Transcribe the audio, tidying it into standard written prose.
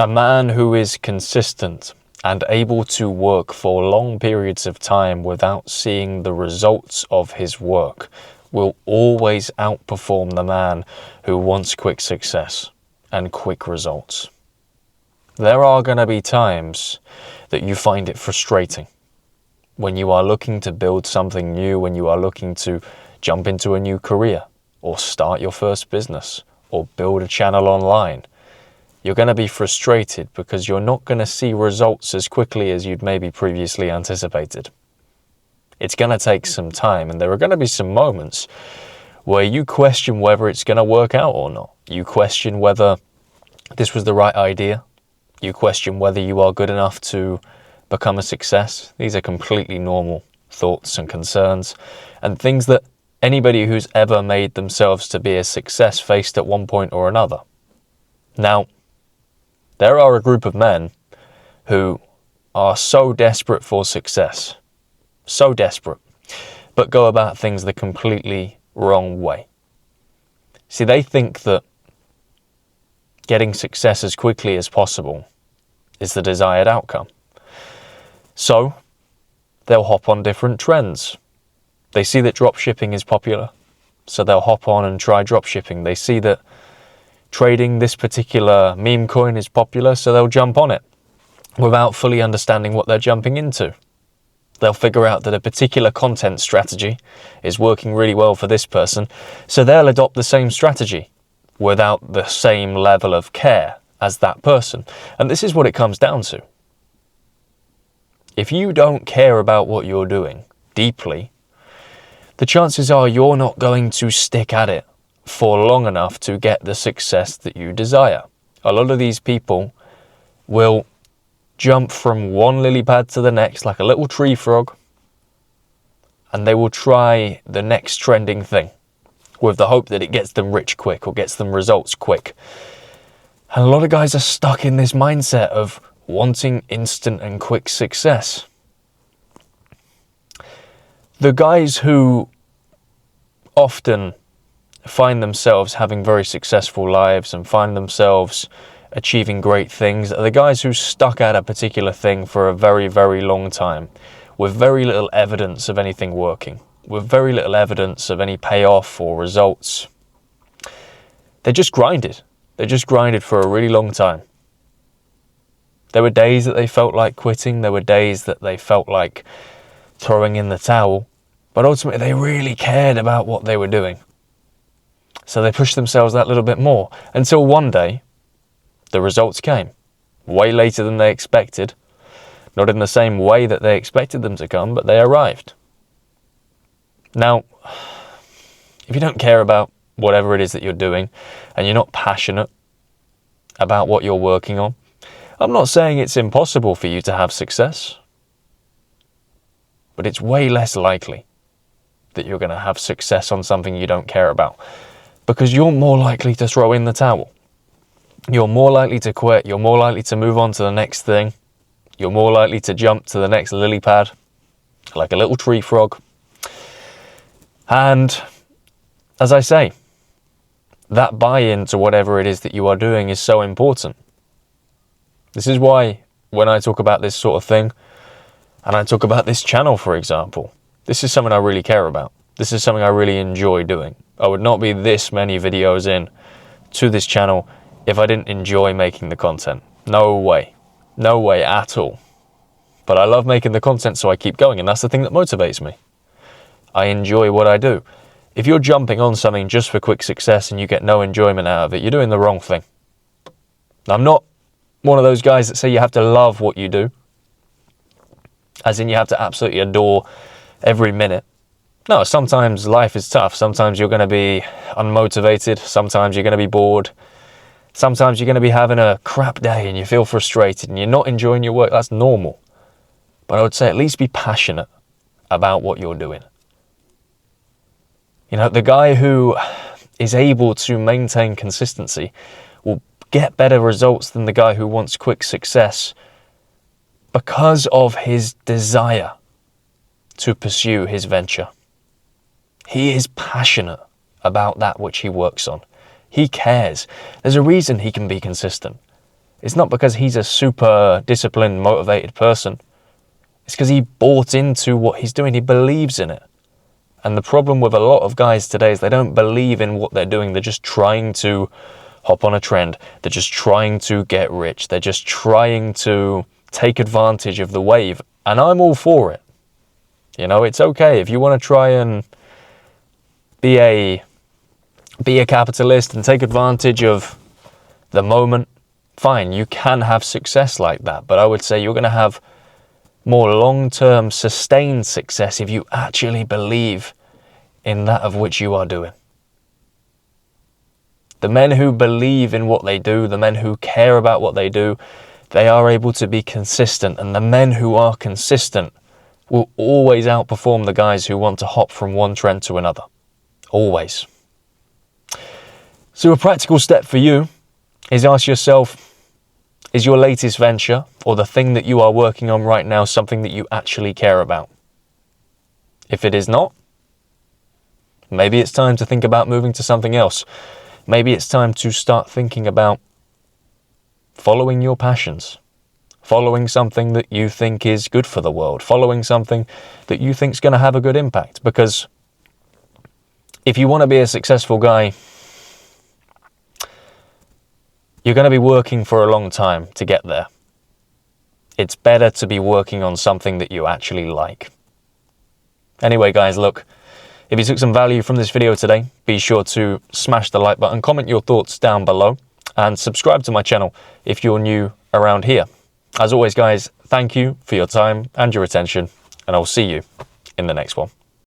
A man who is consistent and able to work for long periods of time without seeing the results of his work will always outperform the man who wants quick success and quick results. There are going to be times that you find it frustrating when you are looking to build something new, when you are looking to jump into a new career or start your first business or build a channel online. You're going to be frustrated because you're not going to see results as quickly as you'd maybe previously anticipated. It's going to take some time, and there are going to be some moments where you question whether it's going to work out or not. You question whether this was the right idea. You question whether you are good enough to become a success. These are completely normal thoughts and concerns, and things that anybody who's ever made themselves to be a success faced at one point or another. Now, there are a group of men who are so desperate for success, so desperate, but go about things the completely wrong way. See, they think that getting success as quickly as possible is the desired outcome. So, they'll hop on different trends. They see that dropshipping is popular, so they'll hop on and try dropshipping. They see that trading this particular meme coin is popular, so they'll jump on it without fully understanding what they're jumping into. They'll figure out that a particular content strategy is working really well for this person, so they'll adopt the same strategy without the same level of care as that person. And this is what it comes down to. If you don't care about what you're doing deeply, the chances are you're not going to stick at it for long enough to get the success that you desire. A lot of these people will jump from one lily pad to the next like a little tree frog, and they will try the next trending thing with the hope that it gets them rich quick or gets them results quick. And a lot of guys are stuck in this mindset of wanting instant and quick success. The guys who often find themselves having very successful lives and find themselves achieving great things are the guys who stuck at a particular thing for a very, very long time with very little evidence of anything working, with very little evidence of any payoff or results. They just grinded. They just grinded for a really long time. There were days that they felt like quitting. There were days that they felt like throwing in the towel. But ultimately, they really cared about what they were doing. So they pushed themselves that little bit more until one day, the results came. Way later than they expected. Not in the same way that they expected them to come, but they arrived. Now, if you don't care about whatever it is that you're doing, and you're not passionate about what you're working on, I'm not saying it's impossible for you to have success, but it's way less likely that you're going to have success on something you don't care about, because you're more likely to throw in the towel. You're more likely to quit. You're more likely to move on to the next thing. You're more likely to jump to the next lily pad like a little tree frog. And as I say, that buy-in to whatever it is that you are doing is so important. This is why when I talk about this sort of thing, and I talk about this channel, for example, this is something I really care about. This is something I really enjoy doing. I would not be this many videos in to this channel if I didn't enjoy making the content. No way. No way at all. But I love making the content, so I keep going, and that's the thing that motivates me. I enjoy what I do. If you're jumping on something just for quick success and you get no enjoyment out of it, you're doing the wrong thing. I'm not one of those guys that say you have to love what you do, as in you have to absolutely adore every minute. No, sometimes life is tough. Sometimes you're going to be unmotivated. Sometimes you're going to be bored. Sometimes you're going to be having a crap day and you feel frustrated and you're not enjoying your work. That's normal. But I would say at least be passionate about what you're doing. You know, the guy who is able to maintain consistency will get better results than the guy who wants quick success because of his desire to pursue his venture. He is passionate about that which he works on. He cares. There's a reason he can be consistent. It's not because he's a super disciplined, motivated person. It's because he bought into what he's doing. He believes in it. And the problem with a lot of guys today is they don't believe in what they're doing. They're just trying to hop on a trend. They're just trying to get rich. They're just trying to take advantage of the wave. And I'm all for it. You know, it's okay if you want to try and be a capitalist and take advantage of the moment. Fine, you can have success like that. But I would say you're going to have more long-term sustained success if you actually believe in that of which you are doing. The men who believe in what they do, the men who care about what they do, they are able to be consistent. And the men who are consistent will always outperform the guys who want to hop from one trend to another. Always. So a practical step for you is ask yourself, is your latest venture or the thing that you are working on right now something that you actually care about? If it is not, maybe it's time to think about moving to something else. Maybe it's time to start thinking about following your passions, following something that you think is good for the world, following something that you think is going to have a good impact. Because if you want to be a successful guy, you're going to be working for a long time to get there. It's better to be working on something that you actually like. Anyway, guys, look, if you took some value from this video today, be sure to smash the like button, comment your thoughts down below, and subscribe to my channel if you're new around here. As always, guys, thank you for your time and your attention, and I'll see you in the next one.